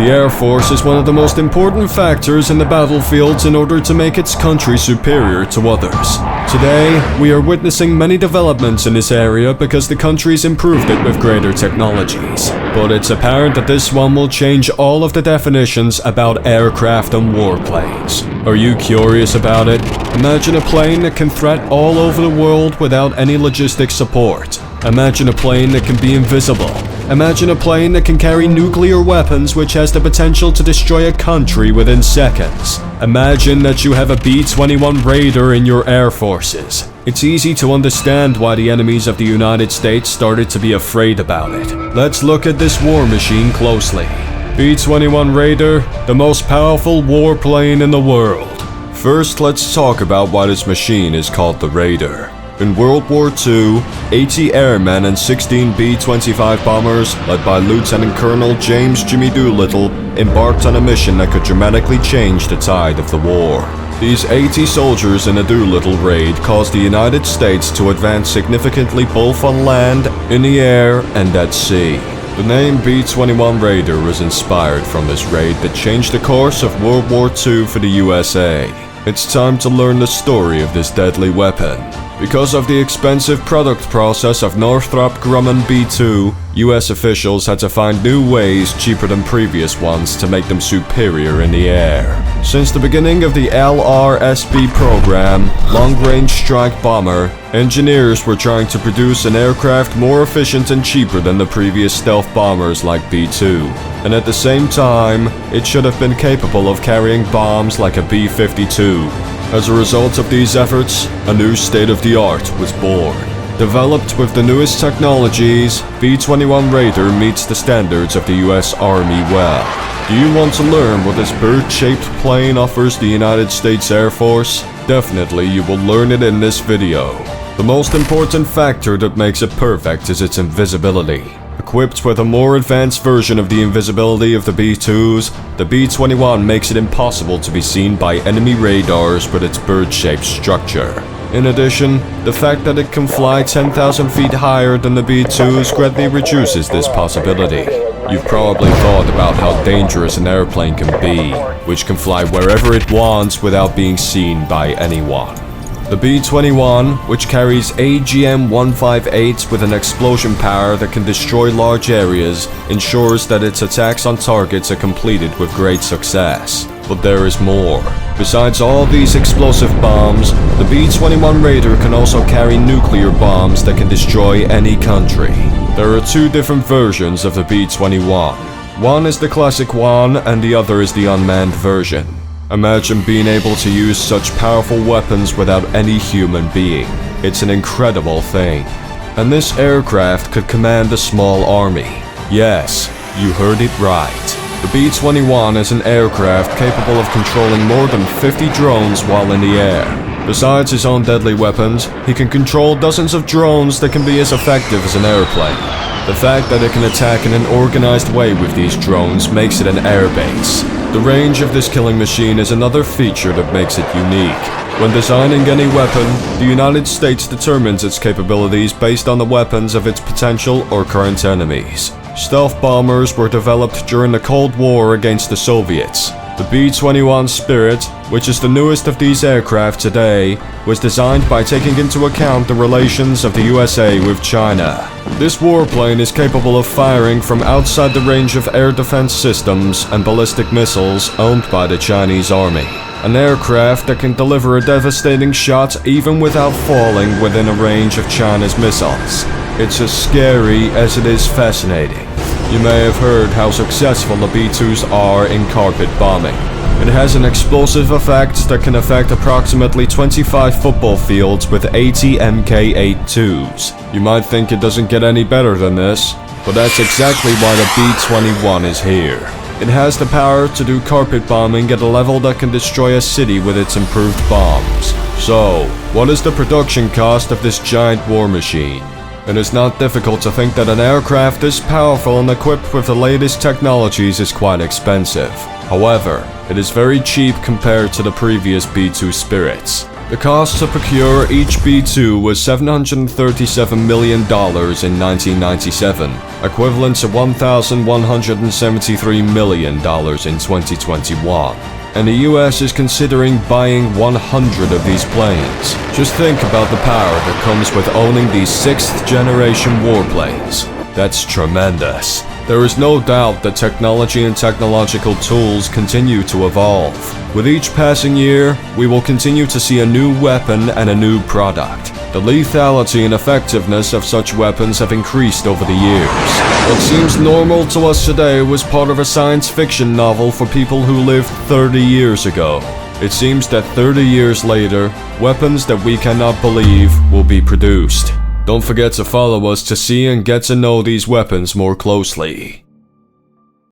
The Air Force is one of the most important factors in the battlefields in order to make its country superior to others. Today, we are witnessing many developments in this area because the country's improved it with greater technologies. But it's apparent that this one will change all of the definitions about aircraft and warplanes. Are you curious about it? Imagine a plane that can threat all over the world without any logistic support. Imagine a plane that can be invisible. Imagine a plane that can carry nuclear weapons which has the potential to destroy a country within seconds. Imagine that you have a B-21 Raider in your air forces. It's easy to understand why the enemies of the United States started to be afraid about it. Let's look at this war machine closely. B-21 Raider, the most powerful warplane in the world. First, let's talk about why this machine is called the Raider. In World War II, 80 airmen and 16 B-25 bombers, led by Lieutenant Colonel James Jimmy Doolittle, embarked on a mission that could dramatically change the tide of the war. These 80 soldiers in a Doolittle raid caused the United States to advance significantly both on land, in the air, and at sea. The name B-21 Raider was inspired from this raid that changed the course of World War II for the USA. It's time to learn the story of this deadly weapon. Because of the expensive product process of Northrop Grumman B-2, US officials had to find new ways cheaper than previous ones to make them superior in the air. Since the beginning of the LRSB program, Long Range Strike Bomber, engineers were trying to produce an aircraft more efficient and cheaper than the previous stealth bombers like B-2. And at the same time, it should have been capable of carrying bombs like a B-52. As a result of these efforts, a new state-of-the-art was born. Developed with the newest technologies, B-21 Raider meets the standards of the US Army well. Do you want to learn what this bird-shaped plane offers the United States Air Force? Definitely you will learn it in this video. The most important factor that makes it perfect is its invisibility. Equipped with a more advanced version of the invisibility of the B-2s, the B-21 makes it impossible to be seen by enemy radars with its bird-shaped structure. In addition, the fact that it can fly 10,000 feet higher than the B-2s greatly reduces this possibility. You've probably thought about how dangerous an airplane can be, which can fly wherever it wants without being seen by anyone. The B-21, which carries AGM-158 with an explosion power that can destroy large areas, ensures that its attacks on targets are completed with great success. But there is more. Besides all these explosive bombs, the B-21 Raider can also carry nuclear bombs that can destroy any country. There are two different versions of the B-21. One is the classic one, and the other is the unmanned version. Imagine being able to use such powerful weapons without any human being. It's an incredible thing. And this aircraft could command a small army. Yes, you heard it right. The B-21 is an aircraft capable of controlling more than 50 drones while in the air. Besides his own deadly weapons, he can control dozens of drones that can be as effective as an airplane. The fact that it can attack in an organized way with these drones makes it an airbase. The range of this killing machine is another feature that makes it unique. When designing any weapon, the United States determines its capabilities based on the weapons of its potential or current enemies. Stealth bombers were developed during the Cold War against the Soviets. The B-21 Spirit, which is the newest of these aircraft today, was designed by taking into account the relations of the USA with China. This warplane is capable of firing from outside the range of air defense systems and ballistic missiles owned by the Chinese army. An aircraft that can deliver a devastating shot even without falling within a range of China's missiles. It's as scary as it is fascinating. You may have heard how successful the B-2s are in carpet bombing. It has an explosive effect that can affect approximately 25 football fields with 80 Mk-82s. You might think it doesn't get any better than this, but that's exactly why the B-21 is here. It has the power to do carpet bombing at a level that can destroy a city with its improved bombs. So, what is the production cost of this giant war machine? It is not difficult to think that an aircraft this powerful and equipped with the latest technologies is quite expensive. However, it is very cheap compared to the previous B-2 Spirits. The cost to procure each B-2 was $737 million in 1997, equivalent to $1,173 million in 2021. And the US is considering buying 100 of these planes. Just think about the power that comes with owning these 6th-generation warplanes. That's tremendous. There is no doubt that technology and technological tools continue to evolve. With each passing year, we will continue to see a new weapon and a new product. The lethality and effectiveness of such weapons have increased over the years. What seems normal to us today was part of a science fiction novel for people who lived 30 years ago. It seems that 30 years later, weapons that we cannot believe will be produced. Don't forget to follow us to see and get to know these weapons more closely.